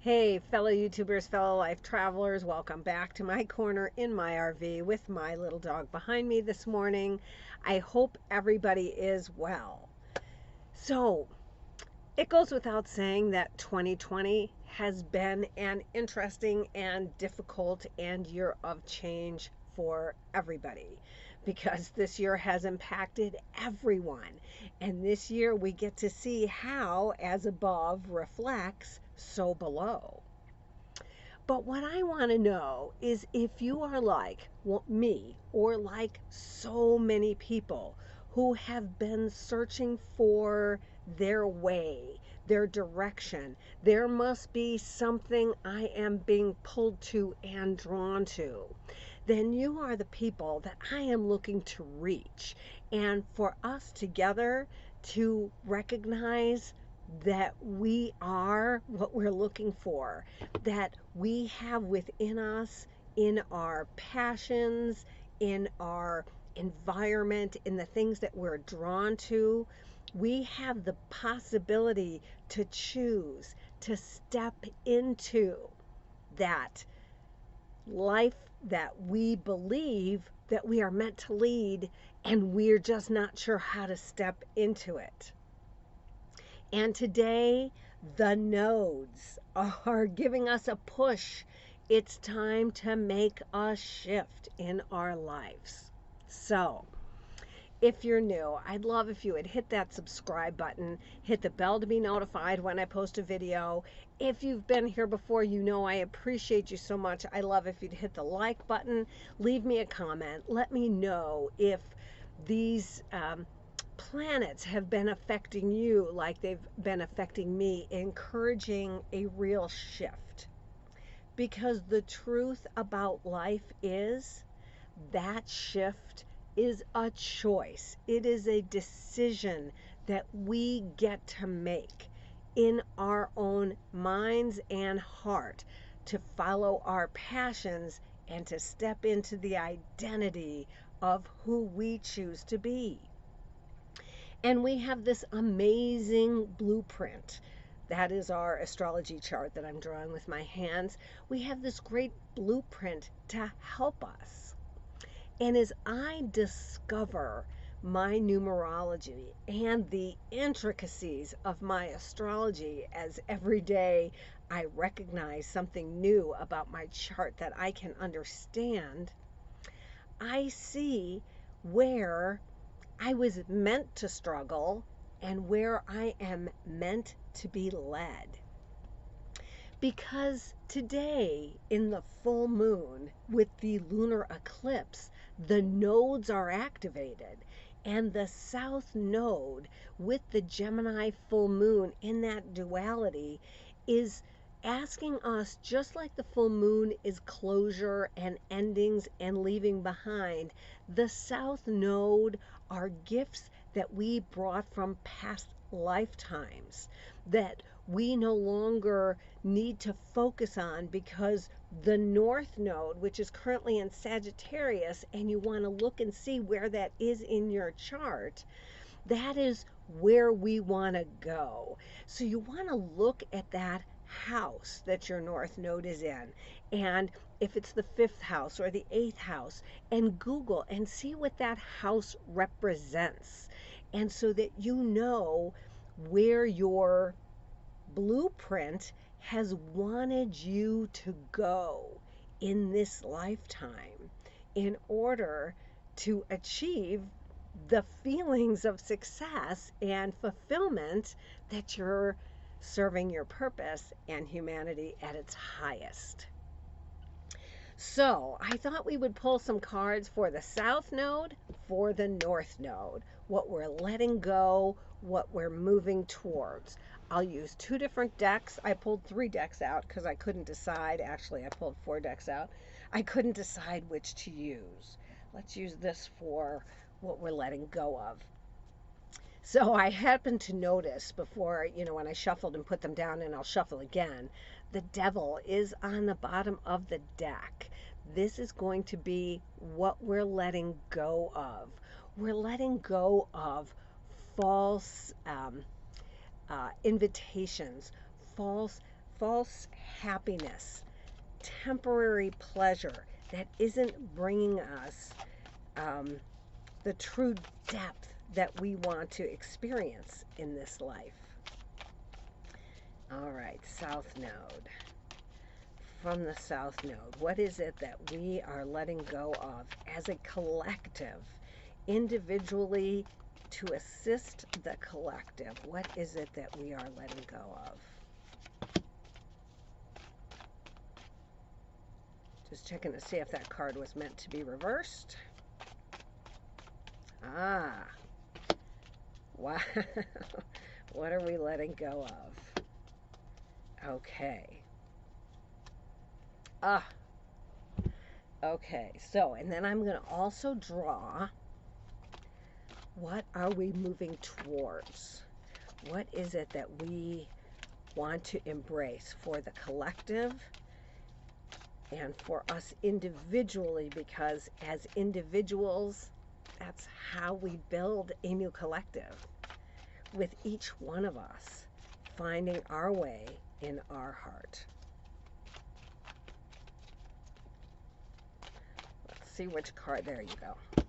Hey, fellow YouTubers, fellow life travelers, welcome back to my corner in my RV with my little dog behind me this morning. I hope everybody is well. So, it goes without saying that 2020 has been an interesting and difficult and year of change for everybody because this year has impacted everyone. And this year we get to see how as above reflects so below. But what I want to know is if you are like me or like so many people who have been searching for their way, their direction, there must be something I am being pulled to and drawn to, then you are the people that I am looking to reach. And for us together to recognize that we are what we're looking for, that we have within us, in our passions, in our environment, in the things that we're drawn to, we have the possibility to choose to step into that life that we believe that we are meant to lead, and we're just not sure how to step into it. And today, the nodes are giving us a push. It's time to make a shift in our lives. So, if you're new, I'd love if you would hit that subscribe button, hit the bell to be notified when I post a video. If you've been here before, you know I appreciate you so much. I love if you'd hit the like button, leave me a comment, let me know if these planets have been affecting you like they've been affecting me, encouraging a real shift. Because the truth about life is that shift is a choice. It is a decision that we get to make in our own minds and heart to follow our passions and to step into the identity of who we choose to be. And we have this amazing blueprint. That is our astrology chart that I'm drawing with my hands. We have this great blueprint to help us. And as I discover my numerology and the intricacies of my astrology, as every day I recognize something new about my chart that I can understand, I see where I was meant to struggle and where I am meant to be led. Because today, in the full moon with the lunar eclipse, the nodes are activated. And the south node with the Gemini full moon in that duality is asking us, just like the full moon is closure and endings and leaving behind, the south node are gifts that we brought from past lifetimes that we no longer need to focus on, because the north node, which is currently in Sagittarius, and you want to look and see where that is in your chart, that is where we want to go. So you want to look at that house that your north node is in, and if it's the 5th house or the 8th house, and Google and see what that house represents, and so that you know where your blueprint has wanted you to go in this lifetime in order to achieve the feelings of success and fulfillment that you're serving your purpose and humanity at its highest. So I thought we would pull some cards for the south node, for the north node, what we're letting go, what we're moving towards. I'll use 2 different decks. I pulled 3 decks out because I couldn't decide. Actually, I pulled 4 decks out. I couldn't decide which to use. Let's use this for what we're letting go of. So I happened to notice before, when I shuffled and put them down, and I'll shuffle again, the devil is on the bottom of the deck. This is going to be what we're letting go of. We're letting go of false invitations, false happiness, temporary pleasure that isn't bringing us the true depth that we want to experience in this life. All right, South Node. From the South Node, what is it that we are letting go of as a collective, individually, to assist the collective? What is it that we are letting go of? Just checking to see if that card was meant to be reversed. Ah, wow. What are we letting go of? Okay. Okay, so, and then I'm going to also draw, what are we moving towards? What is it that we want to embrace for the collective and for us individually? Because as individuals, that's how we build a new collective, with each one of us finding our way in our heart. See which card. There you go.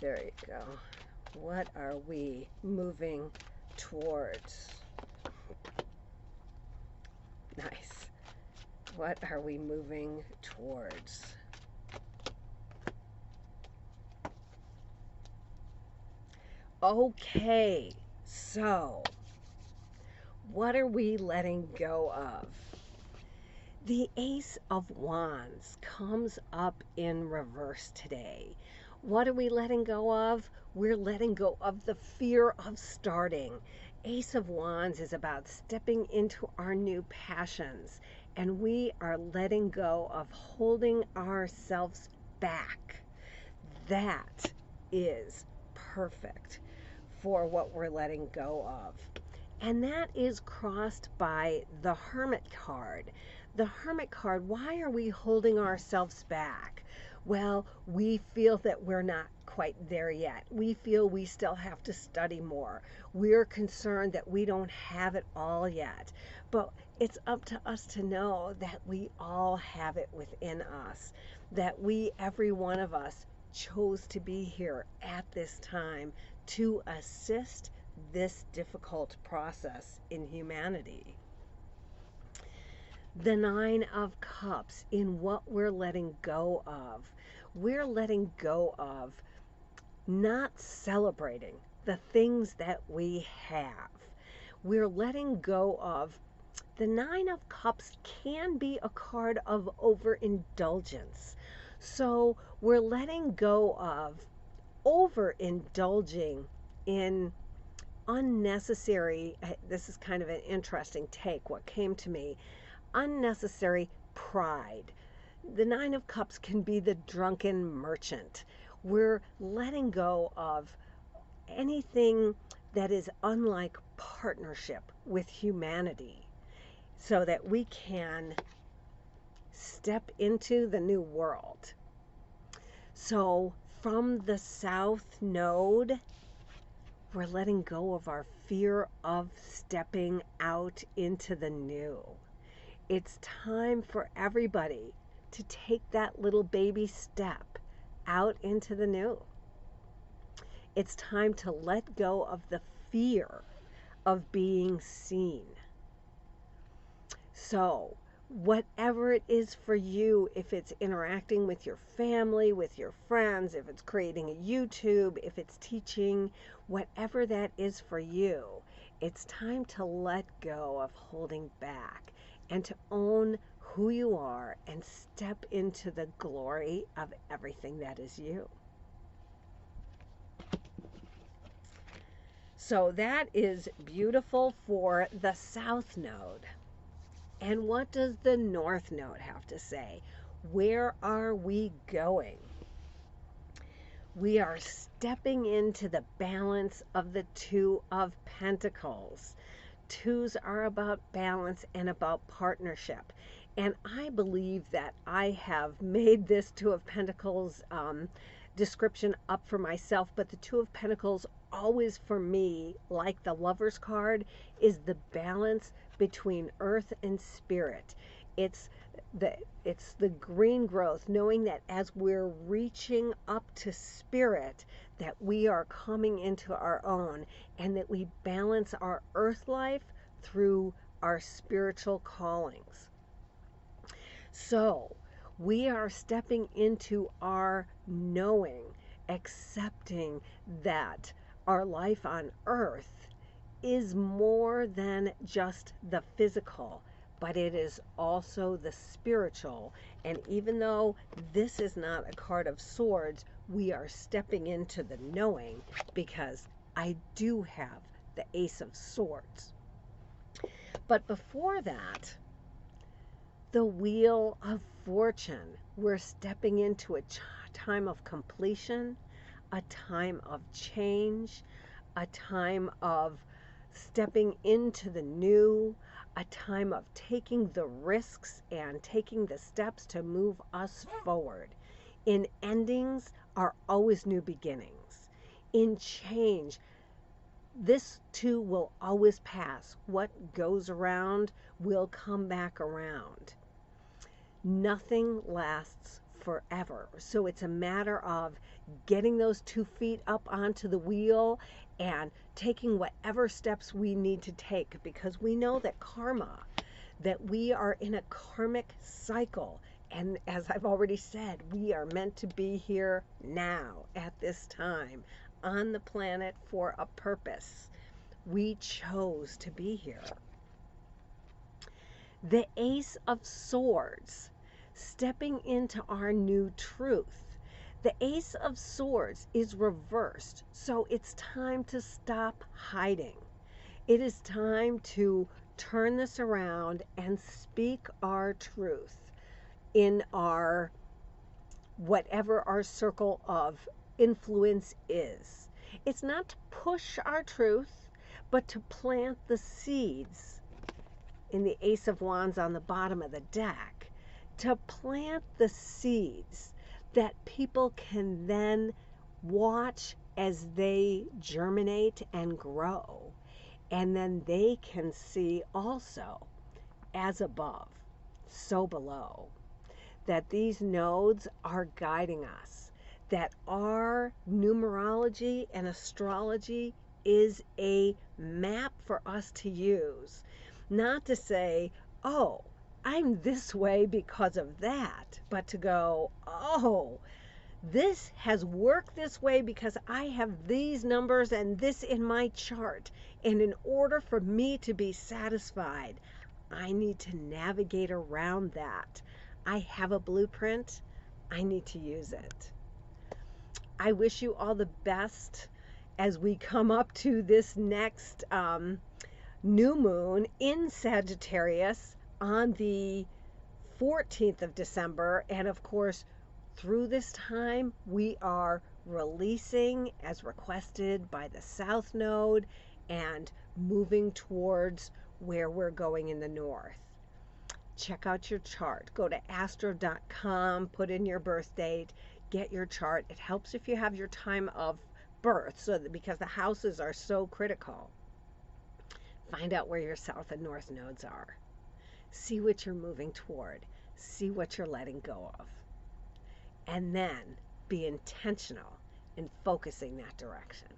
There you go. What are we moving towards? Nice. What are we moving towards? Okay, so what are we letting go of? The Ace of Wands comes up in reverse today. What are we letting go of? We're letting go of the fear of starting. Ace of Wands is about stepping into our new passions, and we are letting go of holding ourselves back. That is perfect for what we're letting go of. And that is crossed by the Hermit card. The Hermit card, why are we holding ourselves back? Well, we feel that we're not quite there yet. We feel we still have to study more. We're concerned that we don't have it all yet. But it's up to us to know that we all have it within us, that we, every one of us, chose to be here at this time to assist this difficult process in humanity. The Nine of Cups, in what we're letting go of. We're letting go of not celebrating the things that we have. We're letting go of, the Nine of Cups can be a card of overindulgence. So we're letting go of overindulging in unnecessary, this is kind of an interesting take, what came to me, unnecessary pride. The Nine of Cups can be the drunken merchant. We're letting go of anything that is unlike partnership with humanity so that we can step into the new world. So from the South Node, we're letting go of our fear of stepping out into the new. It's time for everybody to take that little baby step out into the new. It's time to let go of the fear of being seen. So, whatever it is for you, if it's interacting with your family, with your friends, if it's creating a YouTube, if it's teaching, whatever that is for you, it's time to let go of holding back and to own who you are and step into the glory of everything that is you. So that is beautiful for the South Node. And what does the North Node have to say? Where are we going? We are stepping into the balance of the Two of Pentacles. Twos are about balance and about partnership. And I believe that I have made this Two of Pentacles description up for myself, but the Two of Pentacles always for me, like the Lover's card, is the balance between earth and spirit. It's the green growth, knowing that as we're reaching up to spirit, that we are coming into our own, and that we balance our earth life through our spiritual callings. So we are stepping into our knowing, accepting that our life on earth is more than just the physical, but it is also the spiritual. And even though this is not a card of swords, we are stepping into the knowing, because I do have the Ace of Swords. But before that, the Wheel of Fortune. We're stepping into a time of completion, a time of change, a time of stepping into the new, a time of taking the risks and taking the steps to move us forward. In endings are always new beginnings. In change, this too will always pass. What goes around will come back around. Nothing lasts forever. So it's a matter of getting those 2 feet up onto the wheel and taking whatever steps we need to take, because we know that karma, that we are in a karmic cycle. And as I've already said, we are meant to be here now at this time on the planet for a purpose. We chose to be here. The Ace of Swords, stepping into our new truth. The Ace of Swords is reversed, so it's time to stop hiding. It is time to turn this around and speak our truth in our, whatever our circle of influence is. It's not to push our truth, but to plant the seeds in the Ace of Wands on the bottom of the deck, to plant the seeds that people can then watch as they germinate and grow. And then they can see also, as above, so below, that these nodes are guiding us, that our numerology and astrology is a map for us to use. Not to say, oh, I'm this way because of that, but to go, oh, this has worked this way because I have these numbers and this in my chart. And in order for me to be satisfied, I need to navigate around that. I have a blueprint. I need to use it. I wish you all the best as we come up to this next new moon in Sagittarius on the 14th of December. And of course, through this time, we are releasing as requested by the South Node and moving towards where we're going in the North. Check out your chart. Go to astro.com, put in your birth date, get your chart. It helps if you have your time of birth, so that, because the houses are so critical. Find out where your South and North nodes are. See what you're moving toward. See what you're letting go of. And then be intentional in focusing that direction.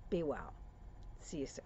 Be well. See you soon.